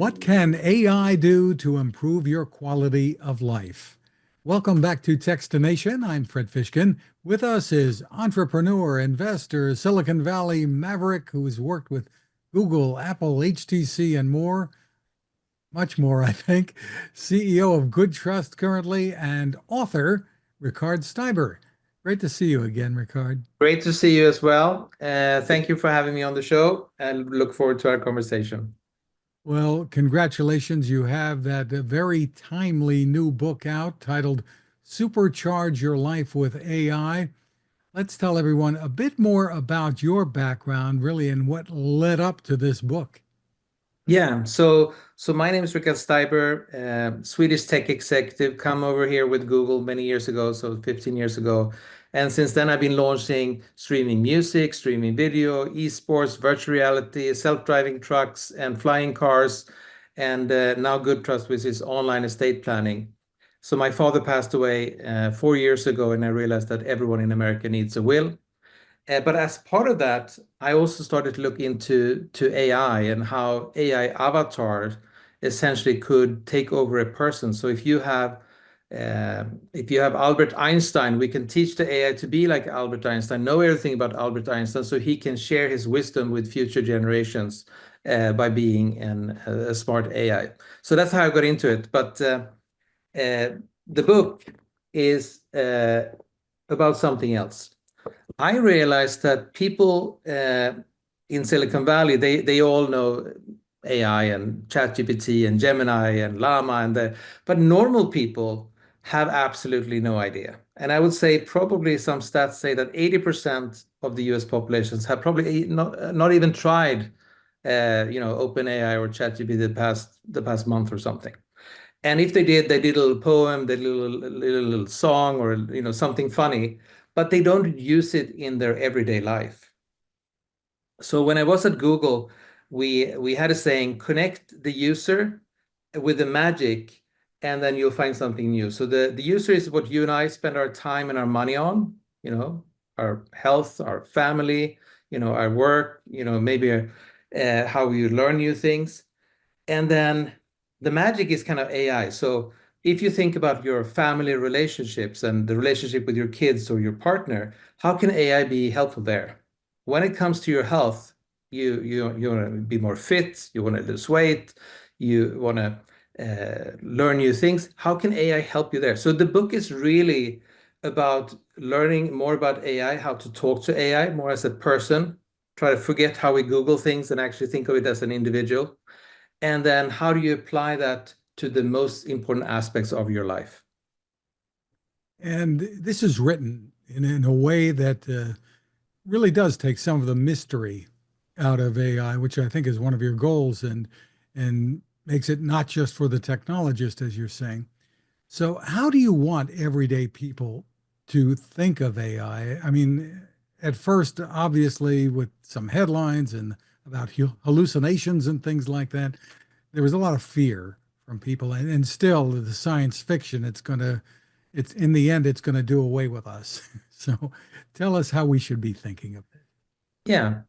What can AI do to improve your quality of life? Welcome back to Techstination. I'm Fred Fishkin. With us is entrepreneur, investor, Silicon Valley maverick who's worked with Google, Apple, HTC, and more, much more, I think. CEO of GoodTrust currently, and author Rikard Steiber. Great to see you again, Rikard. Great to see you as well. Thank you for having me on the show and look forward to our conversation. Well, congratulations. You have that very timely new book out titled Supercharge Your Life with AI. Let's tell everyone a bit more about your background, really, and what led up to this book. So my name is Rikard Steiber, Swedish tech executive, come over here with Google many years ago, so 15 years ago. And since then, I've been launching streaming music, streaming video, esports, virtual reality, self-driving trucks, and flying cars, and now GoodTrust, which is online estate planning. So my father passed away 4 years ago, and I realized that everyone in America needs a will. But as part of that, I also started to look into AI and how AI avatars essentially could take over a person. So if you have Albert Einstein, we can teach the AI to be like Albert Einstein, know everything about Albert Einstein, so he can share his wisdom with future generations by being a smart AI. So that's how I got into it. But the book is about something else. I realized that people in Silicon Valley, they all know AI and ChatGPT and Gemini and Llama but normal people have absolutely no idea. And I would say probably some stats say that 80% of the US populations have probably not even tried OpenAI or ChatGPT the past month or something. And if they did a little poem, they did a little song or something funny, but they don't use it in their everyday life. So when I was at Google, we had a saying, connect the user with the magic, and then you'll find something new. So the user is what you and I spend our time and our money on, our health, our family, our work, maybe how we learn new things. And then the magic is kind of AI. So if you think about your family relationships and the relationship with your kids or your partner, how can AI be helpful there? When it comes to your health, you want to be more fit, you want to lose weight, you want to learn new things. How can AI help you there? So the book is really about learning more about AI, how to talk to AI more as a person, try to forget how we Google things and actually think of it as an individual. And then how do you apply that to the most important aspects of your life? And this is written in a way that really does take some of the mystery out of AI, which I think is one of your goals, and makes it not just for the technologist, as you're saying. So how do you want everyday people to think of AI? I mean, at first, obviously, with some headlines and about hallucinations and things like that, there was a lot of fear from people. And still, the science fiction, it's in the end, it's going to do away with us. So tell us how we should be thinking of it. Yeah.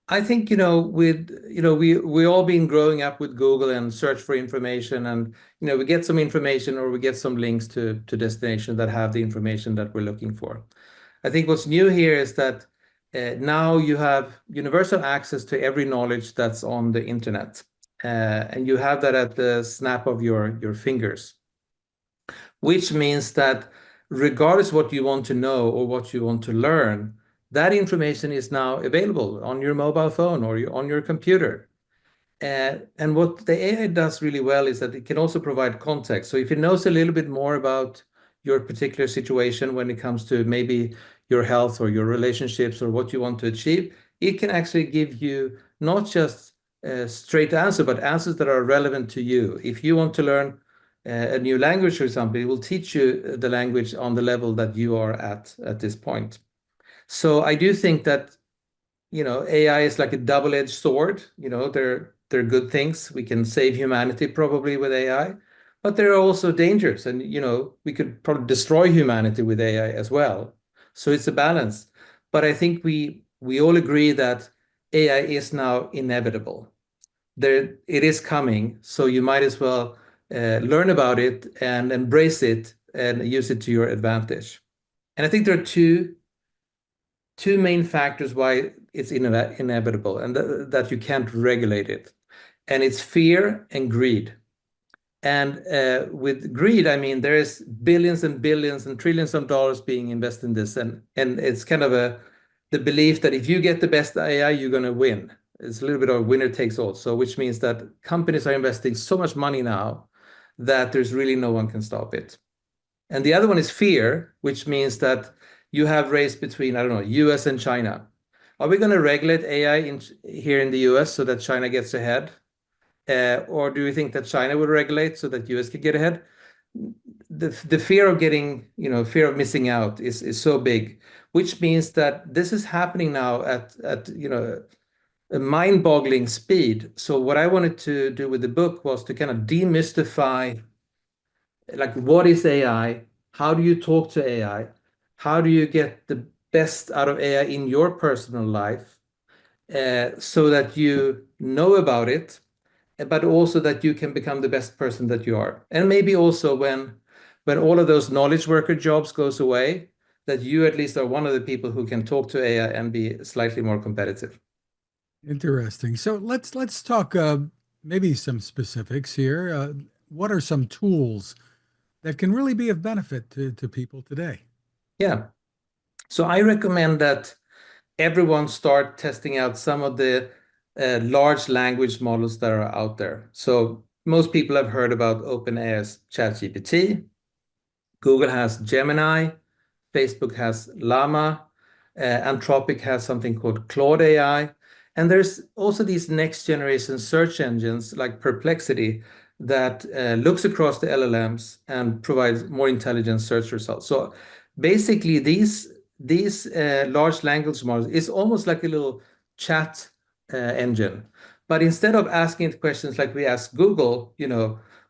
I think, we all been growing up with Google and search for information, and we get some information or we get some links to destinations that have the information that we're looking for. I think what's new here is that now you have universal access to every knowledge that's on the internet, and you have that at the snap of your fingers, which means that regardless what you want to know or what you want to learn, that information is now available on your mobile phone or on your computer. And what the AI does really well is that it can also provide context. So if it knows a little bit more about your particular situation when it comes to maybe your health or your relationships or what you want to achieve, it can actually give you not just a straight answer, but answers that are relevant to you. If you want to learn a new language or something, it will teach you the language on the level that you are at this point. So I do think that AI is like a double-edged sword. They're good things. We can save humanity probably with AI, but there are also dangers, and we could probably destroy humanity with AI as well. So it's a balance. But I think we all agree that AI is now inevitable. there it is coming. So you might as well learn about it and embrace it and use it to your advantage. And I think there are two main factors why it's inevitable and that you can't regulate it. And it's fear and greed. And with greed, I mean, there is billions and billions and trillions of dollars being invested in this. And it's kind of the belief that if you get the best AI, you're going to win. It's a little bit of a winner takes all. So which means that companies are investing so much money now that there's really no one can stop it. And the other one is fear, which means that you have race between, I don't know, US and China. Are we going to regulate AI here in the US so that China gets ahead? Or do you think that China will regulate so that US can get ahead? The fear of getting, fear of missing out is so big, which means that this is happening now at a mind-boggling speed. So what I wanted to do with the book was to kind of demystify, like, what is AI? How do you talk to AI? How do you get the best out of AI in your personal life, so that you know about it, but also that you can become the best person that you are. And maybe also when all of those knowledge worker jobs goes away, that you at least are one of the people who can talk to AI and be slightly more competitive. Interesting. So let's talk maybe some specifics here. What are some tools that can really be of benefit to people today? Yeah. So I recommend that everyone start testing out some of the large language models that are out there. So most people have heard about OpenAI's ChatGPT. Google has Gemini. Facebook has Llama. Anthropic has something called Claude AI. And there's also these next generation search engines like Perplexity that looks across the LLMs and provides more intelligent search results. So basically, these large language models is almost like a little chat engine. But instead of asking it questions like we ask Google,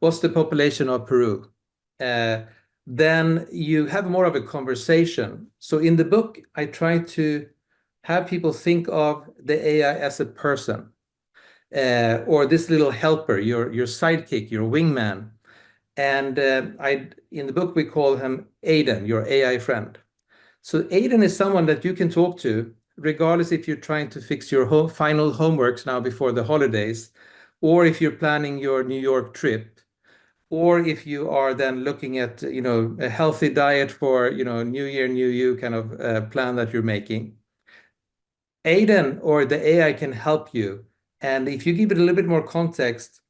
what's the population of Peru? Uh, then you have more of a conversation. So in the book, I try to have people think of the AI as a person, or this little helper, your sidekick, your wingman. And in the book, we call him Aiden, your AI friend. So Aiden is someone that you can talk to, regardless if you're trying to fix your final homeworks now before the holidays, or if you're planning your New York trip, or if you are then looking at a healthy diet for New Year, New You kind of plan that you're making. Aiden or the AI can help you, and if you give it a little bit more context,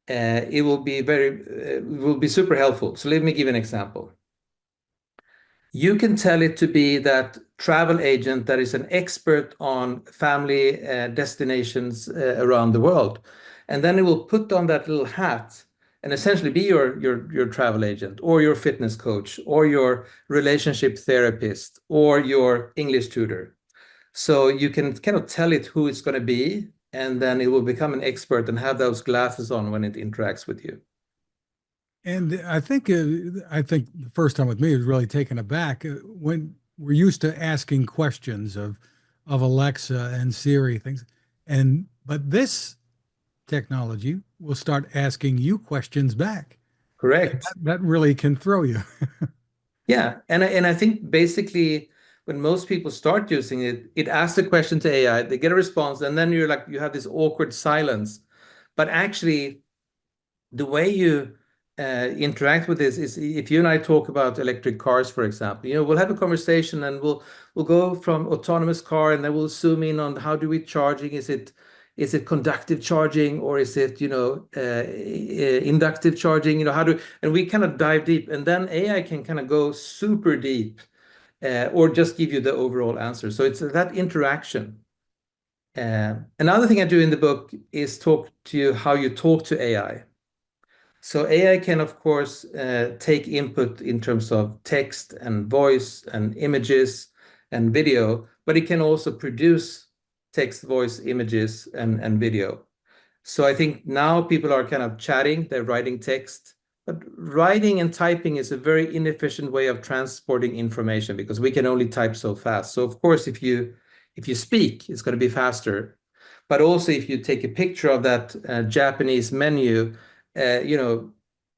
it will be super helpful. So let me give an example. You can tell it to be that travel agent that is an expert on family destinations around the world. And then it will put on that little hat and essentially be your travel agent or your fitness coach or your relationship therapist or your English tutor. So you can kind of tell it who it's going to be, and then it will become an expert and have those glasses on when it interacts with you. And I think the first time with me was really taken aback when we're used to asking questions of Alexa and Siri things, and but this technology will start asking you questions back. Correct. That really can throw you. Yeah, and I think basically when most people start using it, it asks a question to AI, they get a response, and then you have this awkward silence. But actually, the way you interact with this is if you and I talk about electric cars, for example, we'll have a conversation and we'll go from autonomous car and then we'll zoom in on how do we charging? Is it conductive charging or is it inductive charging? And we kind of dive deep, and then AI can kind of go super deep, or just give you the overall answer. So it's that interaction. Another thing I do in the book is talk to you how you talk to AI. So AI can, of course, take input in terms of text and voice and images and video, but it can also produce text, voice, images, and video. So I think now people are kind of chatting, they're writing text, but writing and typing is a very inefficient way of transporting information because we can only type so fast. So of course, if you speak, it's going to be faster. But also, if you take a picture of that Japanese menu, you know,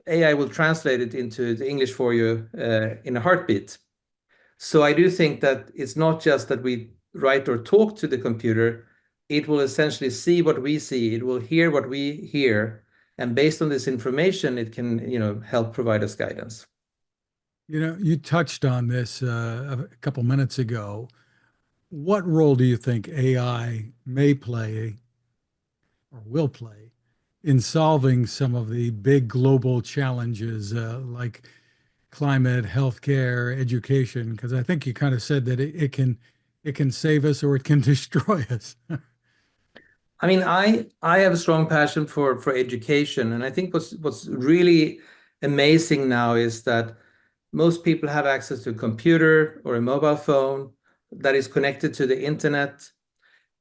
AI will translate it into the English for you in a heartbeat. So I do think that it's not just that we write or talk to the computer, it will essentially see what we see, it will hear what we hear, and based on this information, it can, help provide us guidance. You touched on this a couple minutes ago. What role do you think AI may play or will play in solving some of the big global challenges like climate, healthcare, education? Because I think you kind of said that it can save us or it can destroy us. I mean, I have a strong passion for education, and I think what's really amazing now is that most people have access to a computer or a mobile phone that is connected to the internet.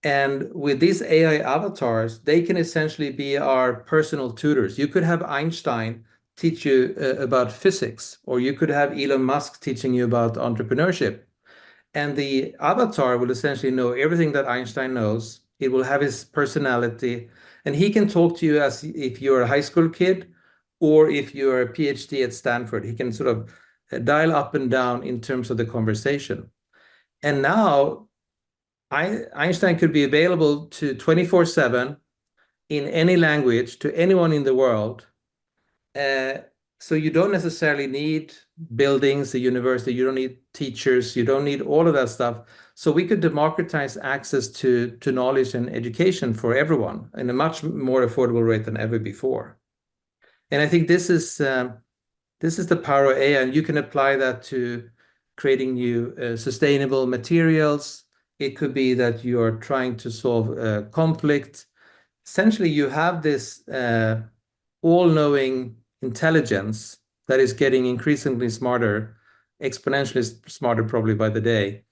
And with these AI avatars, they can essentially be our personal tutors. You could have Einstein teach you about physics, or you could have Elon Musk teaching you about entrepreneurship. And the avatar will essentially know everything that Einstein knows. It will have his personality, and he can talk to you as if you're a high school kid or if you're a PhD at Stanford. He can sort of dial up and down in terms of the conversation. And now Einstein could be available to 24/7 in any language to anyone in the world. Uh, so you don't necessarily need buildings, a university, you don't need teachers, you don't need all of that stuff. So we could democratize access to knowledge and education for everyone in a much more affordable rate than ever before. And I think this is the power of AI, and you can apply that to creating new sustainable materials. It could be that you are trying to solve conflict. Essentially, you have this all-knowing intelligence that is getting increasingly smarter, exponentially smarter probably by the day,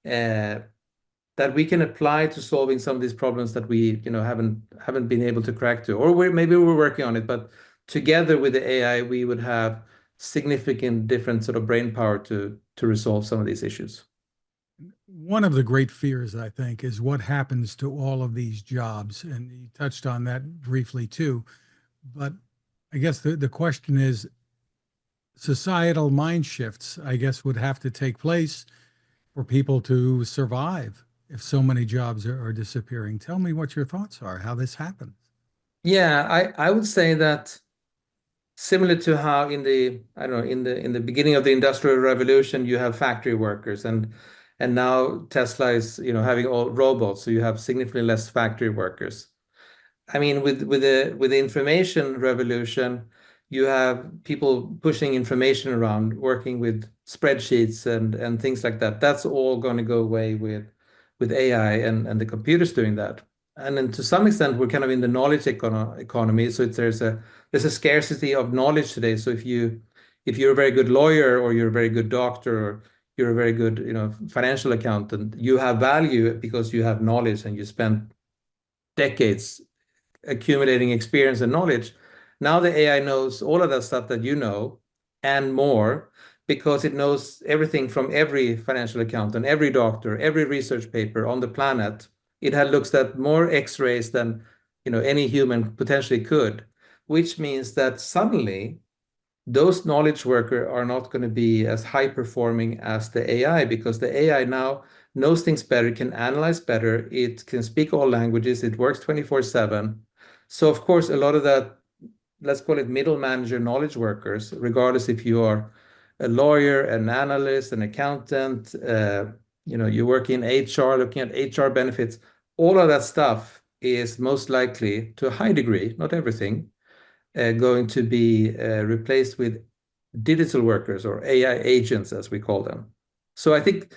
uh, that we can apply to solving some of these problems that we haven't been able to crack to, or maybe we're working on it, but together with the AI, we would have significant different sort of brain power to resolve some of these issues. One of the great fears, I think, is what happens to all of these jobs. And you touched on that briefly too. But I guess the question is societal mind shifts, I guess, would have to take place for people to survive if so many jobs are disappearing. Tell me what your thoughts are, how this happens. Yeah, I would say that similar to how in the I don't know in the beginning of the Industrial Revolution you have factory workers, and now Tesla is having all robots, so you have significantly less factory workers. I mean, with the information revolution, you have people pushing information around, working with spreadsheets and things like that. That's all going to go away with AI and the computers doing that. And then to some extent, we're kind of in the knowledge economy. So there's a scarcity of knowledge today. So if you're a very good lawyer, or you're a very good doctor, or you're a very good financial accountant, you have value because you have knowledge and you spent decades accumulating experience and knowledge. Now the AI knows all of that stuff that you know and more, because it knows everything from every financial accountant, every doctor, every research paper on the planet. It had looks at more X-rays than any human potentially could, which means that suddenly those knowledge workers are not going to be as high performing as the AI, because the AI now knows things better, can analyze better, it can speak all languages, it works 24/7. So of course, a lot of that, let's call it middle manager knowledge workers, regardless if you are a lawyer, an analyst, an accountant, you work in HR, looking at HR benefits, all of that stuff is most likely, to a high degree, not everything, going to be replaced with digital workers, or AI agents, as we call them. So I think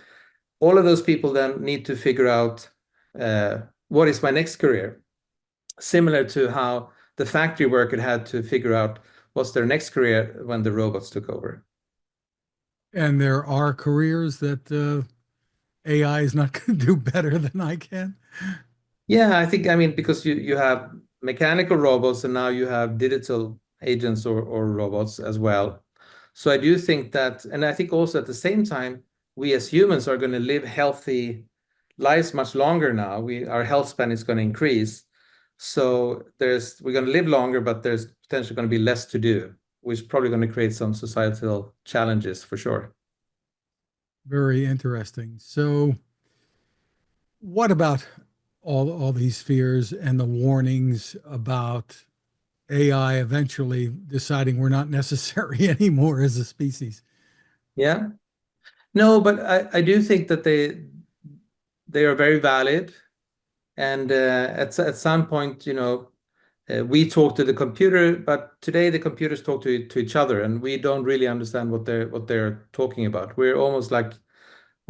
all of those people then need to figure out what is my next career, similar to how the factory worker had to figure out what's their next career when the robots took over. And there are careers that AI is not going to do better than I can. Yeah, I mean, because you have mechanical robots, and now you have digital agents, or robots as well. So I do think that, and I think also at the same time, we as humans are going to live healthy lives much longer now. Our health span is going to increase. So we're going to live longer, but there's potentially going to be less to do, which is probably going to create some societal challenges for sure. Very interesting. So, what about all these fears and the warnings about AI eventually deciding we're not necessary anymore as a species? Yeah. No, but I do think that they are very valid. And at some point, we talk to the computer, but today the computers talk to each other, and we don't really understand what they're talking about. We're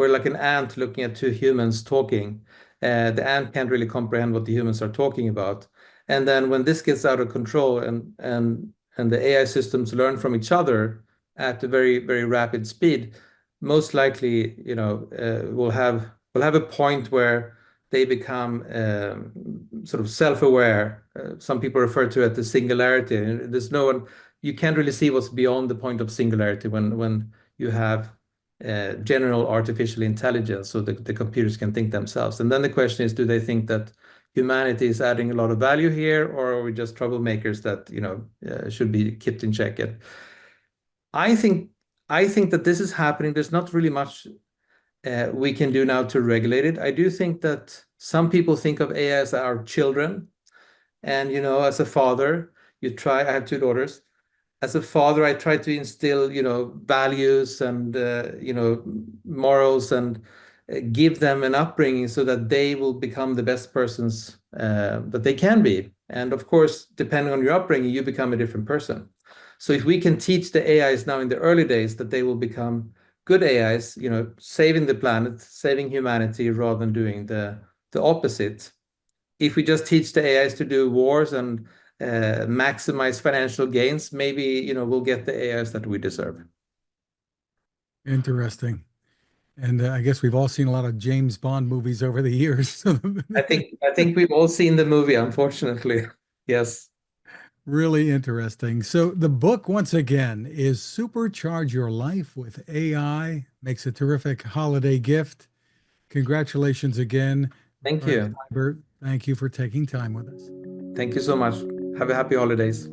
like an ant looking at two humans talking. The ant can't really comprehend what the humans are talking about. And then when this gets out of control and the AI systems learn from each other at a very, very rapid speed, most likely, we'll have a point where they become sort of self-aware. Some people refer to it as singularity. There's no one, you can't really see what's beyond the point of singularity when you have general artificial intelligence, so the computers can think themselves. And then the question is, do they think that humanity is adding a lot of value here, or are we just troublemakers that should be kept in check? And I think I think that this is happening. There's not really much we can do now to regulate it. I do think that some people think of AI as our children, and as a father, I have two daughters. As a father, I try to instill, values and, morals, and give them an upbringing so that they will become the best persons that they can be. And of course, depending on your upbringing, you become a different person. So if we can teach the AIs now in the early days that they will become good AIs, saving the planet, saving humanity, rather than doing the opposite. If we just teach the AIs to do wars and maximize financial gains, maybe we'll get the AIs that we deserve. Interesting. And I guess we've all seen a lot of James Bond movies over the years. I think we've all seen the movie, unfortunately. Yes. Really interesting. So the book, once again, is Supercharge Your Life with AI. Makes a terrific holiday gift. Congratulations again, Thank Rikard you. Steiber. Thank you for taking time with us. Thank you so much. Have a happy holidays.